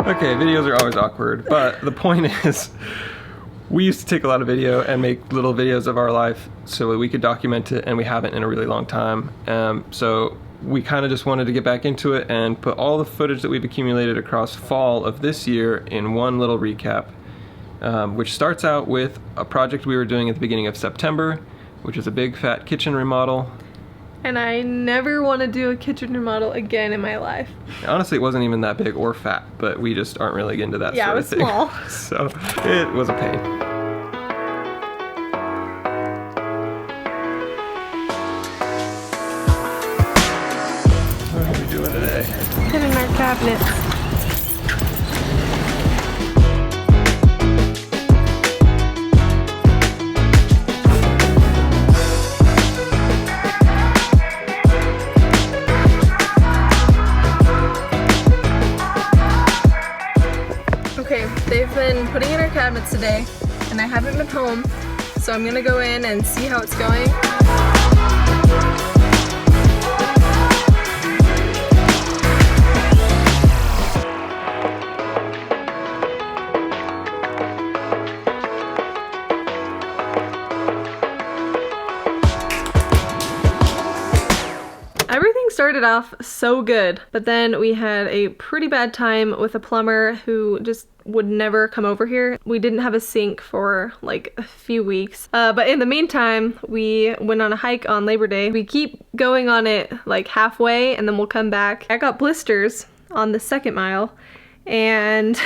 Okay, videos are always awkward, but the point is, we used to take a lot of video and make little videos of our life so that we could document it, and we haven't in a really long time. So we kind of just wanted to get back into it and put all the footage that we've accumulated across fall of this year in one little recap, which starts out with a project we were doing at the beginning of September, which is a big fat kitchen remodel. And I never want to do a kitchen remodel again in my life. Honestly, it wasn't even that big or fat, but we just aren't really into that sort of thing. Yeah, it was small. So it was a pain. What are we doing today? Hitting our cabinets. Okay, they've been putting in our cabinets today, and I haven't been home, so I'm gonna go in and see how it's going. Everything started off so good, but then we had a pretty bad time with a plumber who just would never come over here. We didn't have a sink for like a few weeks. But in the meantime, we went on a hike on Labor Day. We keep going on it like halfway and then we'll come back. I got blisters on the second mile, and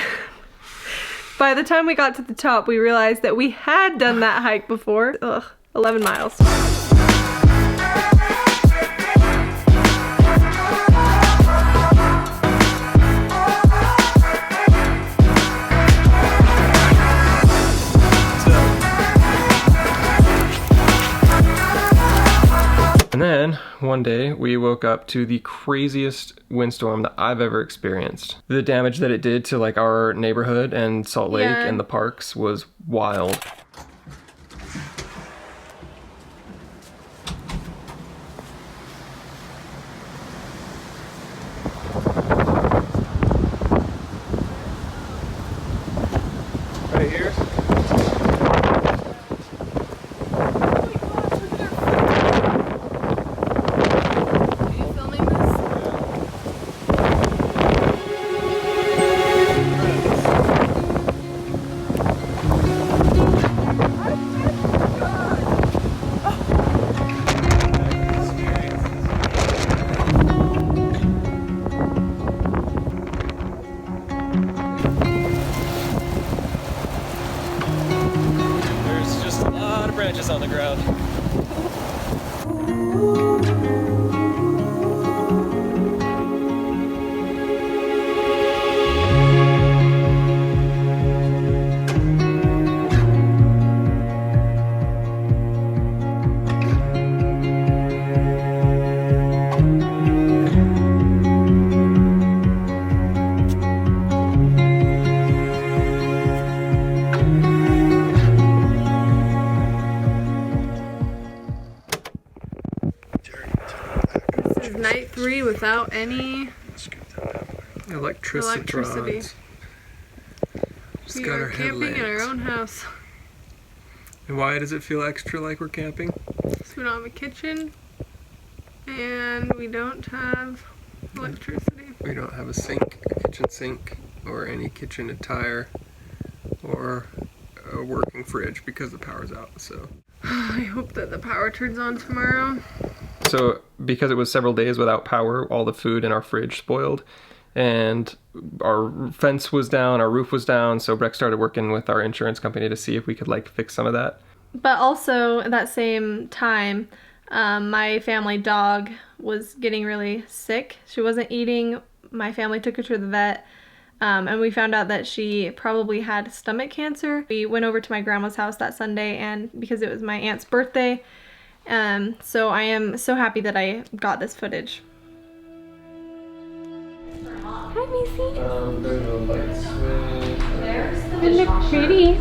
by the time we got to the top, we realized that we had done that hike before. Ugh, 11 miles. And then one day we woke up to the craziest windstorm that I've ever experienced. The damage that it did to like our neighborhood and Salt Lake and the parks was wild. Right here. Branches on the ground. Night 3 without any electricity. Just got our camping in our own house. And why does it feel extra like we're camping? So we don't have a kitchen, and we don't have electricity. We don't have a sink, a kitchen sink, or any kitchen attire, or a working fridge because the power's out. So I hope that the power turns on tomorrow. So because it was several days without power, all the food in our fridge spoiled, and our fence was down, our roof was down, so Breck started working with our insurance company to see if we could like fix some of that. But also at that same time, my family dog was getting really sick. She wasn't eating. My family took her to the vet, and we found out that she probably had stomach cancer. We went over to my grandma's house that Sunday, and because it was my aunt's birthday, so I am so happy that I got this footage. Hi, Macy. There's a light switch. There's the dishwasher. They look pretty.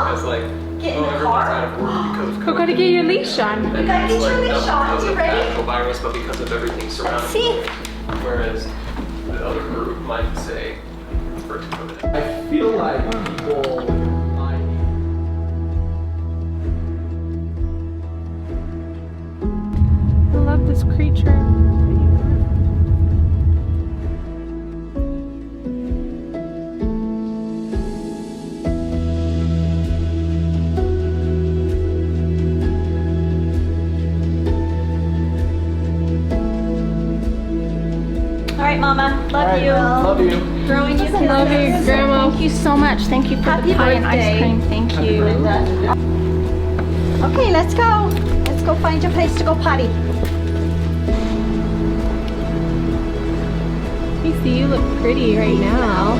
As like, everyone's out of work because of We gotta get your leash on. We gotta get your leash on. You ready? Actual virus, but because of everything surrounding See? it. Whereas the other group might say for COVID. I feel like people might. I love this creature. All right, Mama. Love you. Love you. Throwing you Love you, kisses. Grandma. Thank you so much. Thank you for Happy the pie and ice birthday. cream. Thank you. Okay, let's go. Let's go find your place to go potty. Casey, you look pretty right now.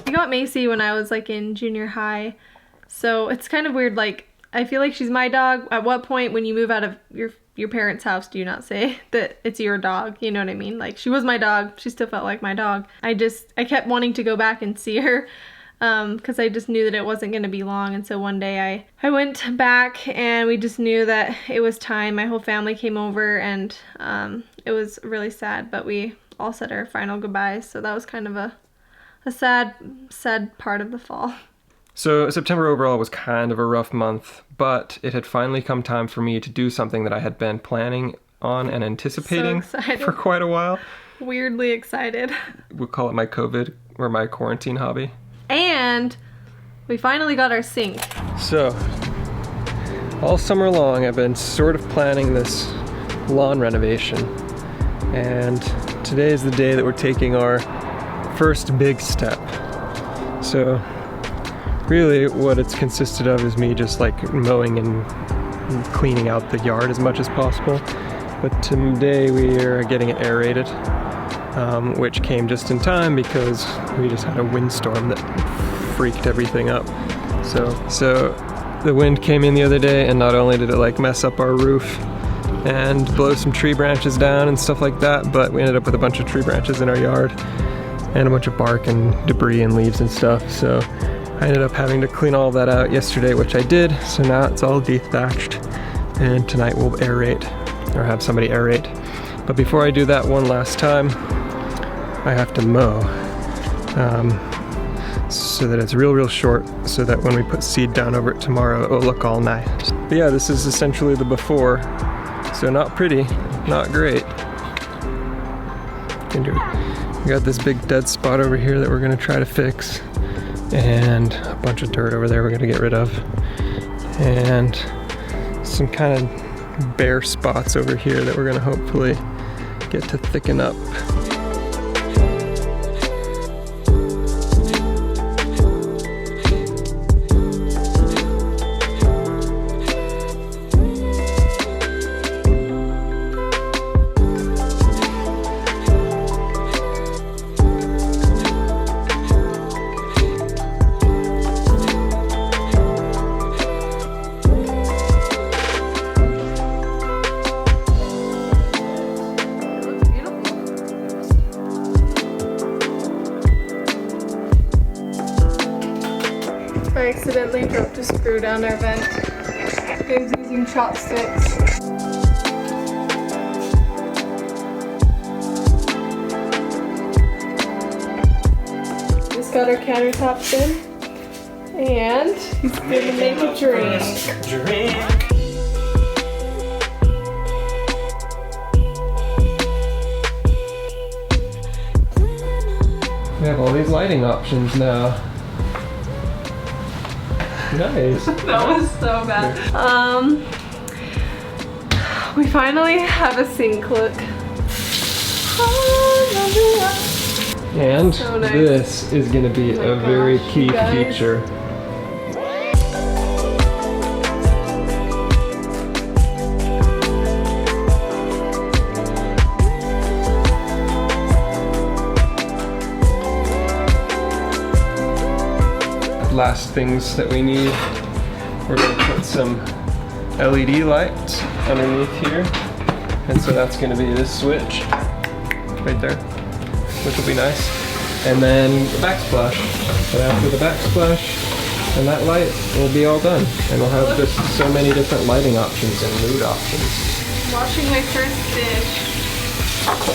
I got Macy when I was like in junior high, so it's kind of weird. Like, I feel like she's my dog. At what point when you move out of your parents' house do you not say that it's your dog? You know what I mean? Like, she was my dog. She still felt like my dog. I kept wanting to go back and see her because I just knew that it wasn't going to be long. And so one day I went back and we just knew that it was time. My whole family came over and it was really sad, but we all said our final goodbyes. So that was kind of a sad part of the fall. So September overall was kind of a rough month, but it had finally come time for me to do something that I had been planning on and anticipating So excited. for quite a while. Weirdly excited. We'll call it my COVID or my quarantine hobby. And we finally got our sink. So, all summer long I've been sort of planning this lawn renovation, and today is the day that we're taking our first big step. So really what it's consisted of is me just like mowing and cleaning out the yard as much as possible. But today we are getting it aerated, which came just in time because we just had a windstorm that freaked everything up. So the wind came in the other day, and not only did it like mess up our roof and blow some tree branches down and stuff like that, but we ended up with a bunch of tree branches in our yard and a bunch of bark and debris and leaves and stuff. So I ended up having to clean all that out yesterday, which I did. So now it's all dethatched, and tonight we'll aerate, or have somebody aerate. But before I do that one last time, I have to mow so that it's real short, so that when we put seed down over it tomorrow, it will look all nice. But yeah, this is essentially the before. So not pretty, not great. We got this big dead spot over here that we're gonna try to fix, and a bunch of dirt over there we're gonna get rid of, and some kind of bare spots over here that we're gonna hopefully get to thicken up. I accidentally dropped a screw down our vent. Game's using chopsticks. Just got our countertops in, and he's gonna make a drink. We have all these lighting options now. Nice. That was so bad. We finally have a sink look. And So nice. this is going to be Oh my a very gosh, key you guys. feature. last things that we need. We're gonna put some LED lights underneath here. And so that's gonna be this switch right there, which will be nice. And then the backsplash. But after the backsplash and that light, will be all done. And we'll have just so many different lighting options and mood options. Washing my first dish.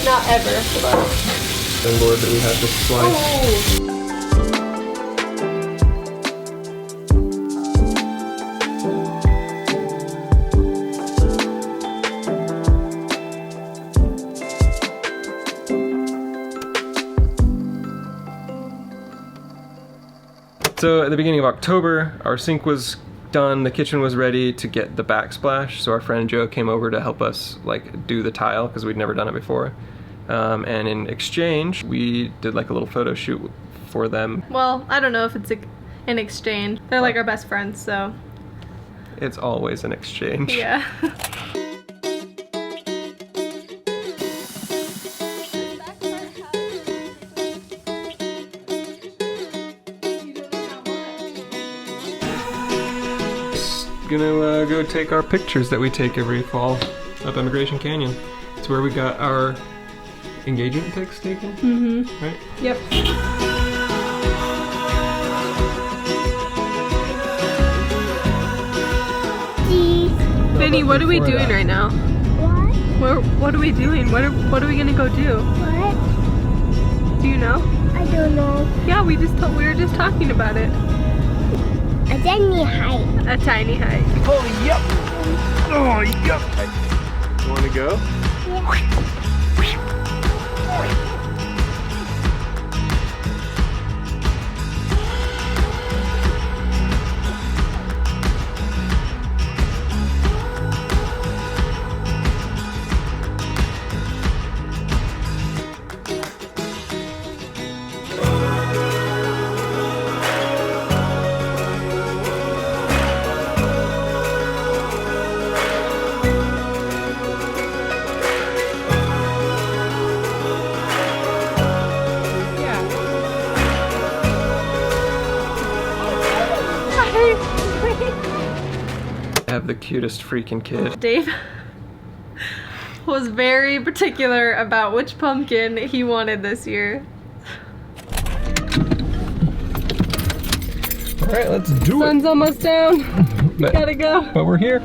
Not ever, but. The board that we have to slice. Oh. So at the beginning of October, our sink was done, the kitchen was ready to get the backsplash. So our friend Joe came over to help us like do the tile because we'd never done it before. And in exchange, we did like a little photo shoot for them. Well, I don't know if it's an exchange. They're like our best friends, so. It's always an exchange. Yeah. Gonna go take our pictures that we take every fall up Immigration Canyon. It's where we got our engagement pics taken, right? Yep. Vinny, what are we doing right now? What are we doing? What are we gonna go do? What? Do you know? I don't know. Yeah, we were just talking about it. A tiny hike. A tiny hike. Oh, yep! Oh, yep! You wanna go? Yeah. I have the cutest freaking kid. Dave was very particular about which pumpkin he wanted this year. Alright, let's do Sun's almost down. But, Gotta go. but we're here.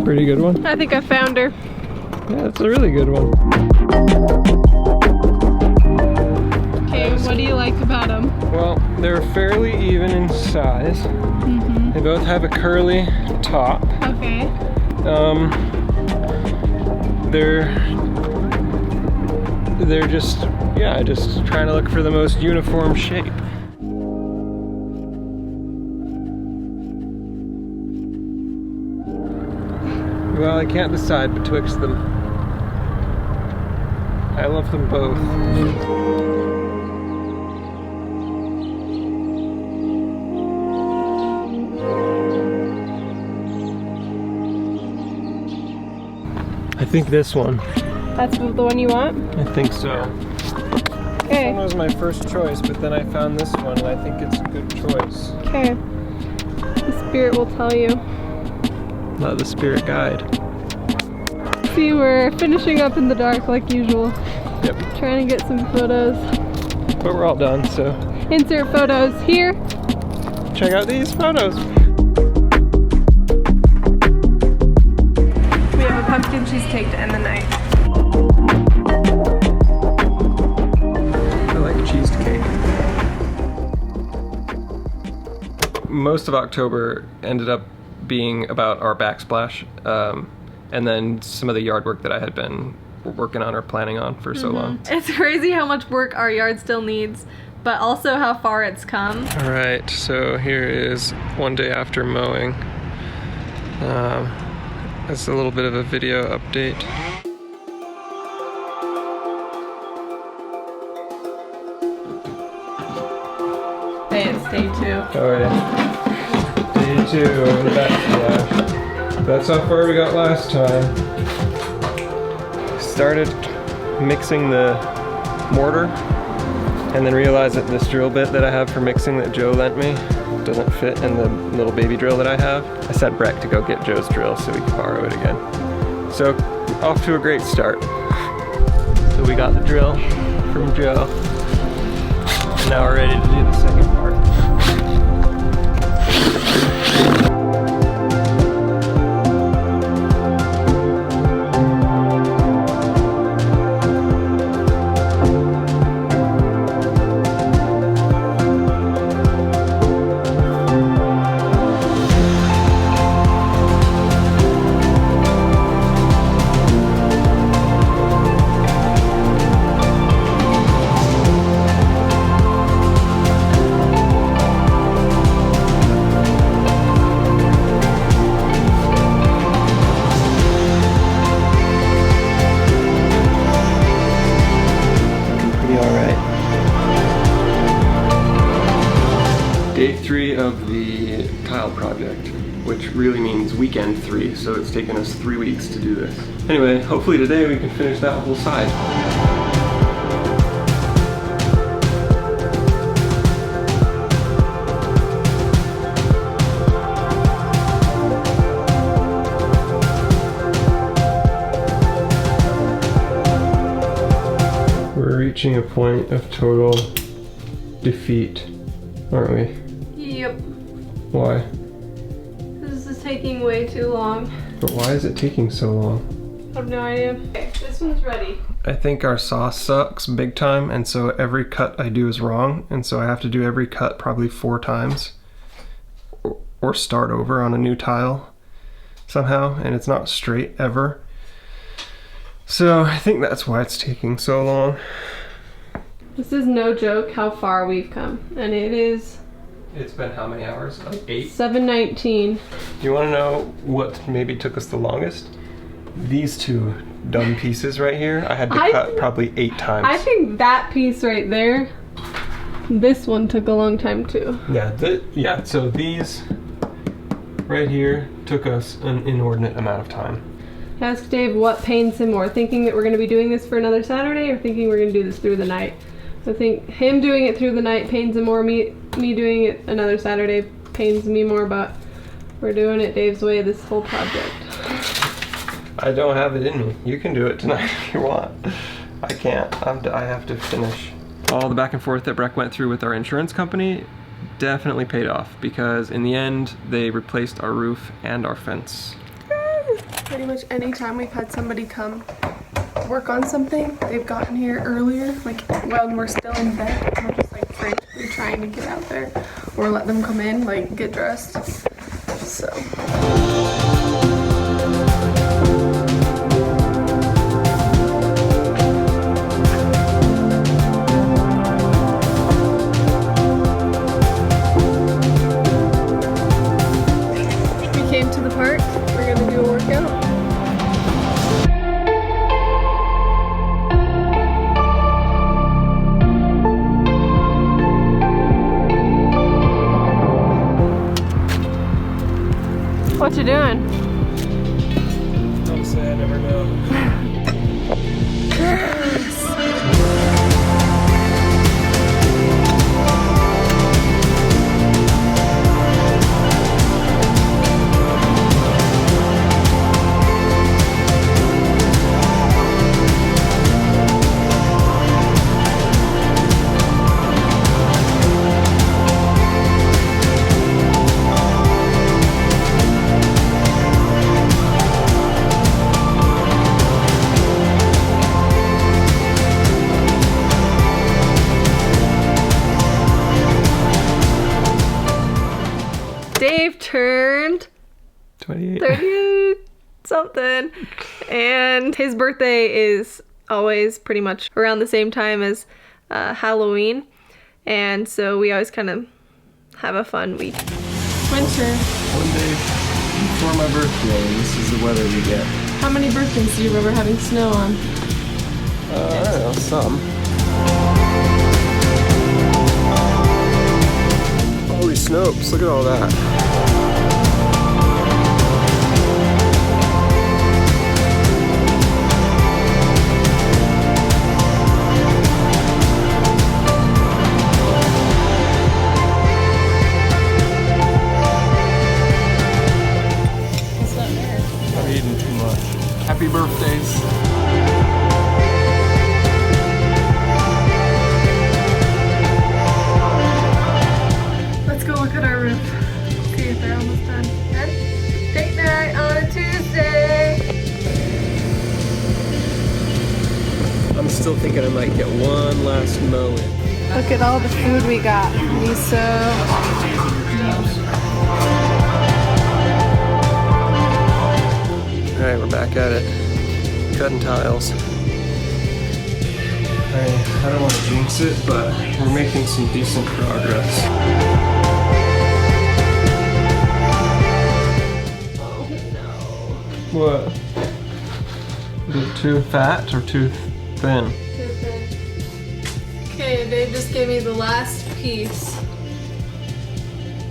Pretty good one. I think I found her. Yeah, that's a really good one. Okay, what do you like about them? Well, they're fairly even in size. They both have a curly top. Okay. They're just, yeah, just trying to look for the most uniform shape. Well, I can't decide betwixt them. I love them both. I think this one. That's the one you want? I think so. Okay. This one was my first choice, but then I found this one and I think it's a good choice. Okay. The spirit will tell you. Not the spirit guide. See, we're finishing up in the dark like usual. Yep. Trying to get some photos. But we're all done, so. Insert photos here. Check out these photos. We have a pumpkin cream cheesecake to end the night. I like cheesecake. Most of October ended up being about our backsplash, and then some of the yard work that I had been working on or planning on for so long. It's crazy how much work our yard still needs, but also how far it's come. All right, so here is one day after mowing. That's a little bit of a video update. Hey, it's day 2. Oh yeah. Day 2 of the backsplash. That's how far we got last time. Started mixing the mortar and then realized that this drill bit that I have for mixing that Joe lent me doesn't fit in the little baby drill that I have. I sent Breck to go get Joe's drill so we could borrow it again. So off to a great start. So we got the drill from Joe. And now we're ready to do the second part. Day 3 of the tile project, which really means weekend 3, so it's taken us 3 weeks to do this. Anyway, hopefully today we can finish that whole side. We're reaching a point of total defeat, aren't we? Yep. Why? This is taking way too long. But why is it taking so long? I have no idea. Okay, this one's ready. I think our saw sucks big time, and so every cut I do is wrong, and so I have to do every cut probably 4 times or start over on a new tile somehow, and it's not straight ever. So I think that's why it's taking so long. This is no joke how far we've come, and it is It's been how many hours? Like 8? 7:19. Do you want to know what maybe took us the longest? These 2 dumb pieces right here, I had to cut probably 8 times. I think that piece right there, this one took a long time too. Yeah, so these right here took us an inordinate amount of time. Ask Dave what pains him more, thinking that we're going to be doing this for another Saturday or thinking we're going to do this through the night. I think him doing it through the night pains him more, me doing it another Saturday pains me more, but we're doing it Dave's way this whole project. I don't have it in me. You can do it tonight if you want. I can't. I have to finish. All the back and forth that Breck went through with our insurance company definitely paid off, because in the end they replaced our roof and our fence. Pretty much any time we've had somebody come work on something, they've gotten here earlier, like when we're still in bed. We're just like frantically trying to get out there or let them come in, like get dressed. So. We came to the park. We're gonna do a workout. What you doing? Don't say I never know. Dave turned 28. 30 something. And his birthday is always pretty much around the same time as Halloween. And so we always kind of have a fun week. Winter. One day before my birthday, this is the weather we get. How many birthdays do you remember having snow on? I don't know, some. Holy Snopes, look at all that. I've eaten too much. Happy birthdays. Let's go look at our roof. See if they're almost done. And date night on a Tuesday. I'm still thinking I might get one last mow in. Look at all the food we got. Miso. Alright, we're back at it. Cutting tiles. I don't want to jinx it, but we're making some decent progress. Oh no. What? Is it too fat or too thin? Okay, Dave just gave me the last piece.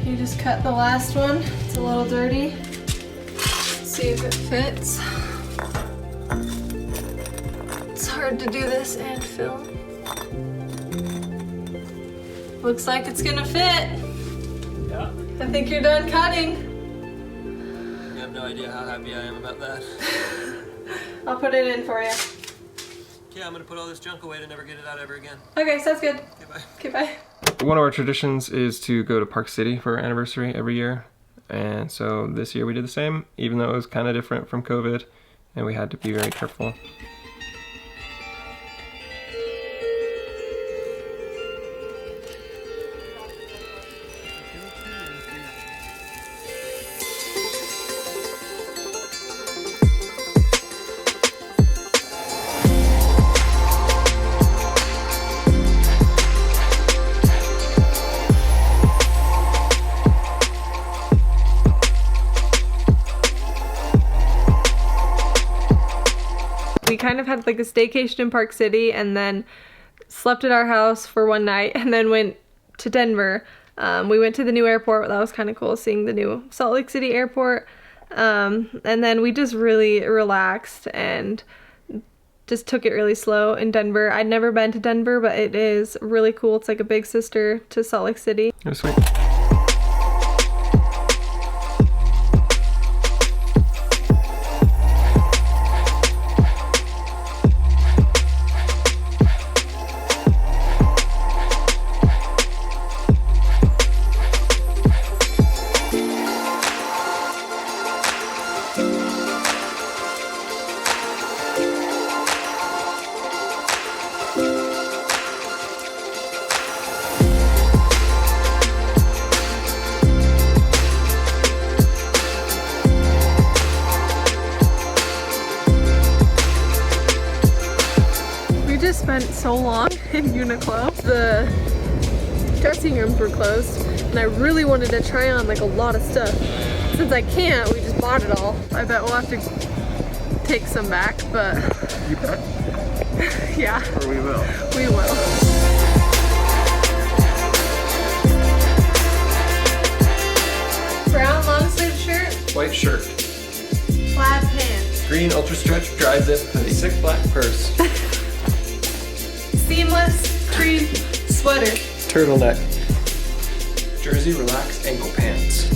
You just cut the last one. It's a little dirty. Let's see if it fits. It's hard to do this and film. Looks like it's gonna fit. Yeah. I think you're done cutting. You have no idea how happy I am about that. I'll put it in for you. Yeah, I'm gonna put all this junk away to never get it out ever again. Okay, sounds good. Okay, bye. Okay, bye. One of our traditions is to go to Park City for our anniversary every year. And so this year we did the same, even though it was kind of different from COVID and we had to be very careful. We kind of had like a staycation in Park City and then slept at our house for one night and then went to Denver. We went to the new airport. That was kind of cool, seeing the new Salt Lake City airport. And then we just really relaxed and just took it really slow in Denver. I'd never been to Denver, but it is really cool. It's like a big sister to Salt Lake City. It was sweet. Spent so long in Uniqlo. The dressing rooms were closed and I really wanted to try on like a lot of stuff. Since I can't, we just bought it all. I bet we'll have to take some back, but You bet. yeah, Or we will. we will. Brown long sleeve shirt, White shirt. plaid pants, Green ultra stretch dry zip hoodie. Sick black purse. seamless cream sweater. Turtleneck. Jersey relaxed ankle pants.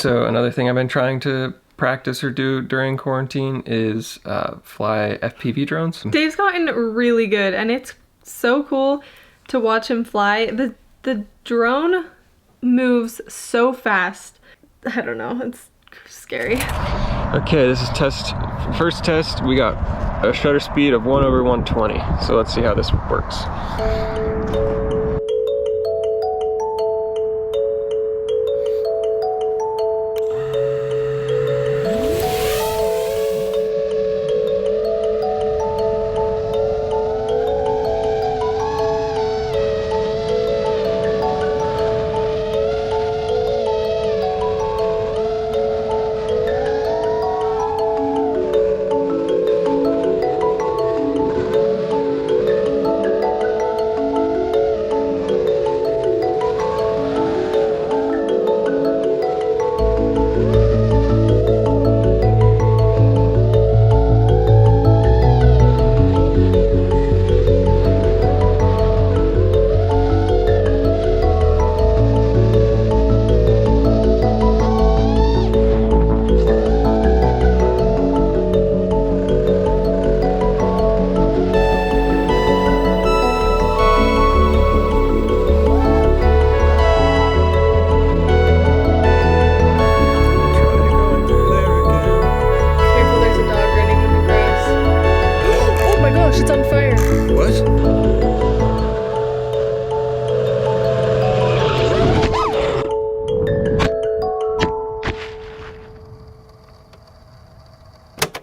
So another thing I've been trying to practice or do during quarantine is fly FPV drones. Dave's gotten really good, and it's so cool to watch him fly. The drone moves so fast. I don't know, it's scary. Okay, this is first test. We got a shutter speed of 1/120. So let's see how this works.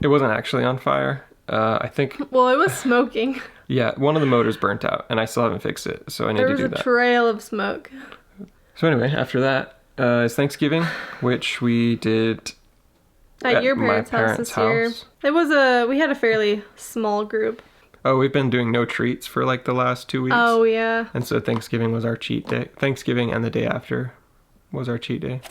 It wasn't actually on fire. I think, Well, it was smoking. yeah, one of the motors burnt out, and I still haven't fixed it, so I need There to was do a that. trail of smoke. So anyway, after that is Thanksgiving, which we did At your my parents' house parents' this year. house. We had a fairly small group. Oh, we've been doing no treats for like the last 2 weeks. Oh, yeah. And so Thanksgiving was our cheat day. Thanksgiving and the day after was our cheat day.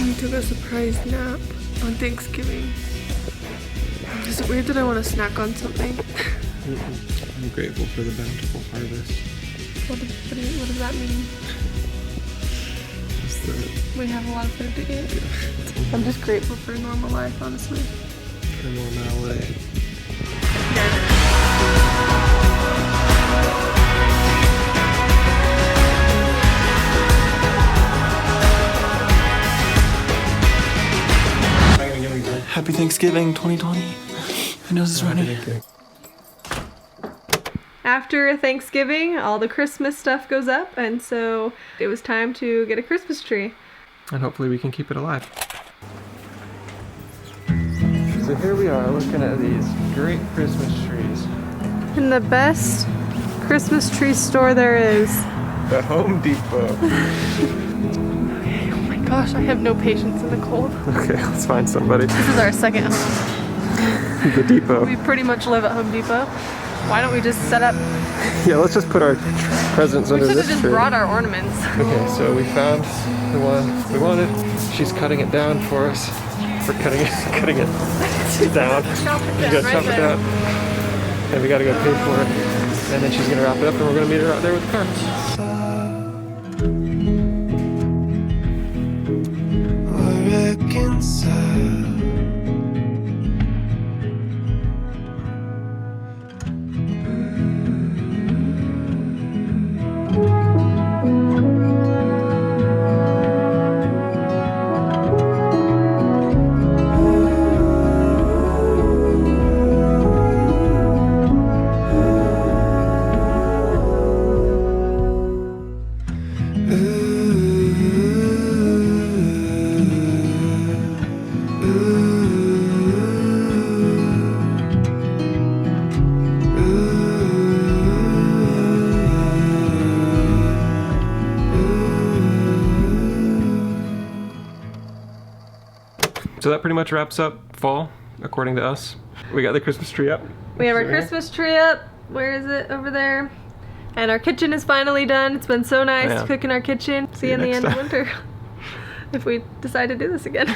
We took a surprise nap on Thanksgiving. Is it weird that I want to snack on something? I'm grateful for the bountiful harvest. What does that mean? Just the We have a lot of food to eat. I'm just grateful for a normal life, honestly. normality. Happy Thanksgiving 2020. My nose is running. After Thanksgiving, all the Christmas stuff goes up, and so it was time to get a Christmas tree. And hopefully we can keep it alive. So here we are looking at these great Christmas trees. In the best Christmas tree store there is. The Home Depot. Oh my gosh, I have no patience in the cold. Okay, let's find somebody. This is our second home. The depot. We pretty much live at Home Depot. Why don't we just set up? Yeah, let's just put our presents We under should have this just tree. brought our ornaments. Okay, so we found the one we wanted. She's cutting it down for us. We're cutting it down. Chop it We down gotta right chop it there. down. And we gotta go pay for it. And then she's gonna wrap it up and we're gonna meet her out there with the car. So that pretty much wraps up fall, according to us. We got the Christmas tree up. We have our Is it here? Christmas tree up. Where is it? Over there. And our kitchen is finally done. It's been so nice Yeah. to cook in our kitchen. See you in the next end of time. winter. If we decide to do this again.